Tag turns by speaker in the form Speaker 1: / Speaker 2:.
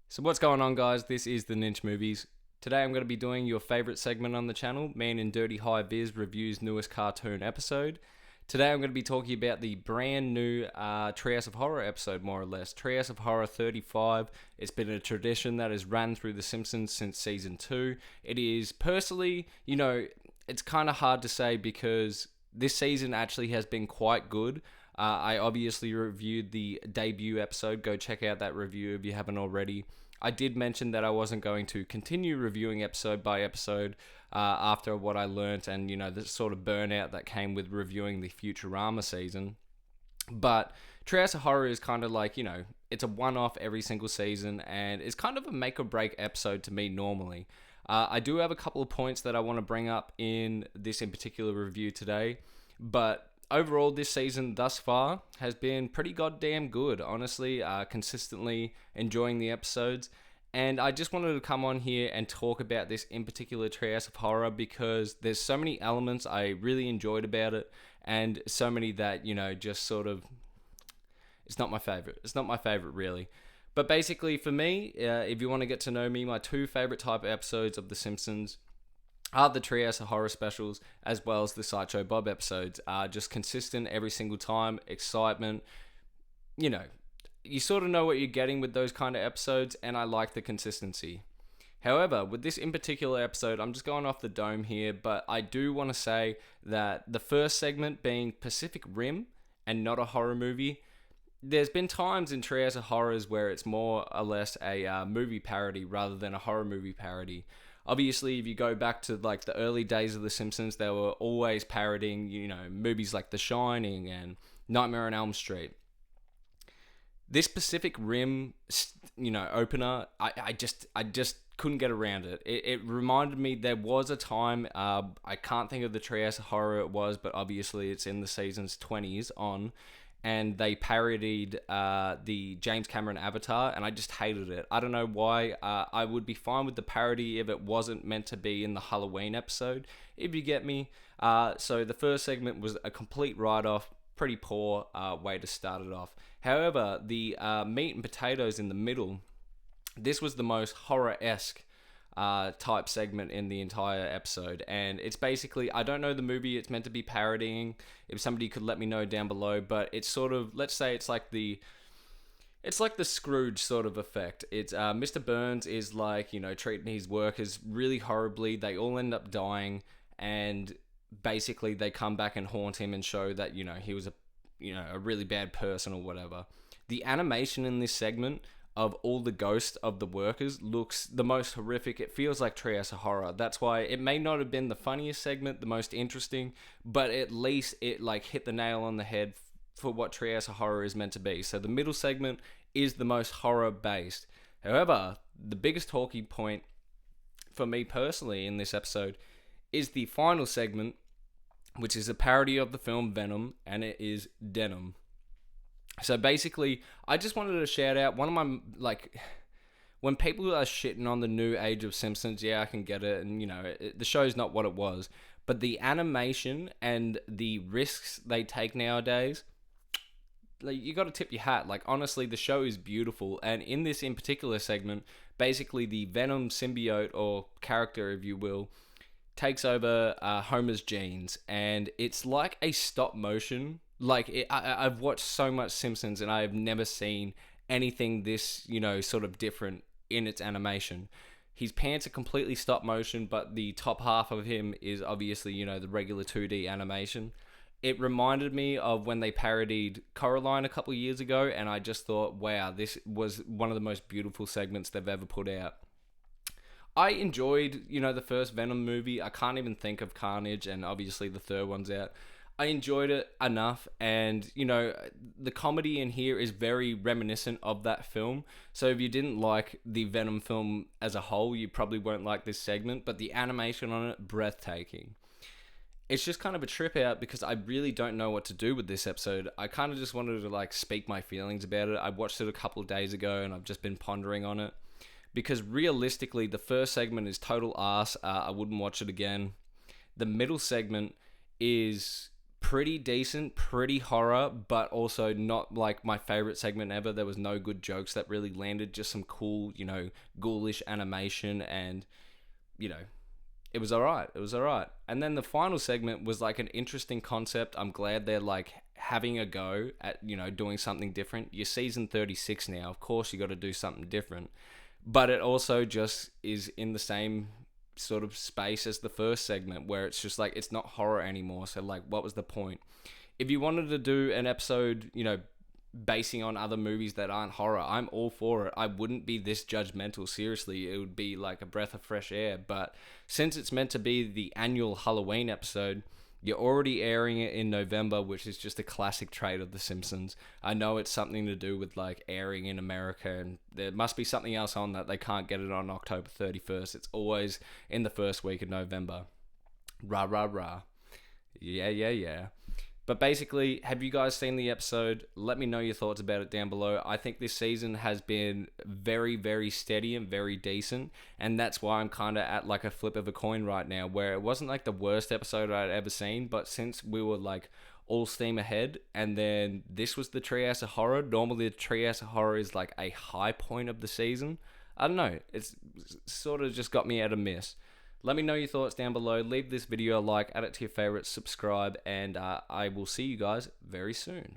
Speaker 1: So what's going on, guys? This is the Ninch Movies. Today I'm going to be doing your favorite segment on the channel, Man in Dirty High Viz reviews newest cartoon episode. Today I'm going to be talking about the brand new Treehouse of Horror episode, more or less. Treehouse of Horror 35. It's been a tradition that has run through The Simpsons since season 2. It is, personally, it's kind of hard to say because this season actually has been quite good. I obviously reviewed the debut episode. Go check out that review if you haven't already. I did mention that I wasn't going to continue reviewing episode by episode after what I learnt and, the sort of burnout that came with reviewing the Futurama season. But Treehouse of Horror is kind of like, it's a one-off every single season and it's kind of a make-or-break episode to me normally. I do have a couple of points that I want to bring up in this in particular review today, but overall, this season thus far has been pretty goddamn good, honestly. Consistently enjoying the episodes. And I just wanted to come on here and talk about this in particular Treehouse of Horror because there's so many elements I really enjoyed about it, and so many that, just sort of. It's not my favorite. It's not my favorite, really. But basically, for me, if you want to get to know me, my two favorite type of episodes of The Simpsons are the Treehouse of Horror specials as well as the Sideshow Bob episodes. Are just consistent every single time, excitement. You sort of know what you're getting with those kind of episodes, and I like the consistency. However, with this in particular episode, I'm just going off the dome here, but I do want to say that the first segment being Pacific Rim and not a horror movie, there's been times in Treehouse of Horrors where it's more or less a movie parody rather than a horror movie parody. Obviously, if you go back to like the early days of The Simpsons, they were always parodying, movies like The Shining and Nightmare on Elm Street. This Pacific Rim, opener, I just couldn't get around it. It reminded me there was a time, I can't think of the Treehouse of Horror it was, but obviously it's in the season's 20s on, and they parodied the James Cameron Avatar, and I just hated it. I don't know why. I would be fine with the parody if it wasn't meant to be in the Halloween episode, if you get me. So the first segment was a complete write-off, pretty poor way to start it off. However, the meat and potatoes in the middle, this was the most horror-esque type segment in the entire episode, and it's basically, I don't know the movie it's meant to be parodying. If somebody could let me know down below, but it's sort of, let's say it's like the Scrooge sort of effect. It's Mr. Burns is like, treating his workers really horribly. They all end up dying, and basically they come back and haunt him and show that he was a really bad person or whatever. The animation in this segment of all the ghosts of the workers looks the most horrific. It feels like Treehouse of Horror. That's why it may not have been the funniest segment, the most interesting, but at least it hit the nail on the head for what Treehouse of Horror is meant to be. So the middle segment is the most horror based. However, the biggest talking point for me personally in this episode is the final segment, which is a parody of the film Venom, and it is Denim. So basically, I just wanted to shout out one of my, when people are shitting on the new age of Simpsons, yeah, I can get it, and, the show's not what it was, but the animation and the risks they take nowadays, you got to tip your hat. Honestly, the show is beautiful, and in this in particular segment, basically the Venom symbiote, or character, if you will, takes over Homer's genes, and it's like a stop motion. I've watched so much Simpsons, and I have never seen anything this, sort of different in its animation. His pants are completely stop motion, but the top half of him is obviously, the regular 2D animation. It reminded me of when they parodied Coraline a couple of years ago, and I just thought, wow, this was one of the most beautiful segments they've ever put out. I enjoyed, the first Venom movie. I can't even think of Carnage, and obviously the third one's out. I enjoyed it enough, and, the comedy in here is very reminiscent of that film. So if you didn't like the Venom film as a whole, you probably won't like this segment, but the animation on it, breathtaking. It's just kind of a trip out because I really don't know what to do with this episode. I kind of just wanted to, speak my feelings about it. I watched it a couple of days ago, and I've just been pondering on it. Because realistically, the first segment is total arse. I wouldn't watch it again. The middle segment is pretty decent, pretty horror, but also not like my favorite segment ever. There was no good jokes that really landed, just some cool, ghoulish animation, and, it was alright. It was alright. And then the final segment was like an interesting concept. I'm glad they're like having a go at, doing something different. You're season 36 now. Of course, you got to do something different. But it also just is in the same sort of space as the first segment, where it's just like, it's not horror anymore. So like, what was the point? If you wanted to do an episode, basing on other movies that aren't horror, I'm all for it. I wouldn't be this judgmental. Seriously, it would be like a breath of fresh air. But since it's meant to be the annual Halloween episode, you're already airing it in November, which is just a classic trait of The Simpsons. I know it's something to do with like airing in America, and there must be something else on that they can't get it on October 31st. It's always in the first week of November. Rah, rah, rah. Yeah, yeah, yeah. But basically, have you guys seen the episode? Let me know your thoughts about it down below. I think this season has been very, very steady and very decent. And that's why I'm kind of at like a flip of a coin right now, where it wasn't like the worst episode I'd ever seen. But since we were like all steam ahead, and then this was the Treehouse of Horror. Normally the Treehouse of Horror is like a high point of the season. I don't know. It's sort of just got me at a miss. Let me know your thoughts down below. Leave this video a like, add it to your favorites, subscribe, and I will see you guys very soon.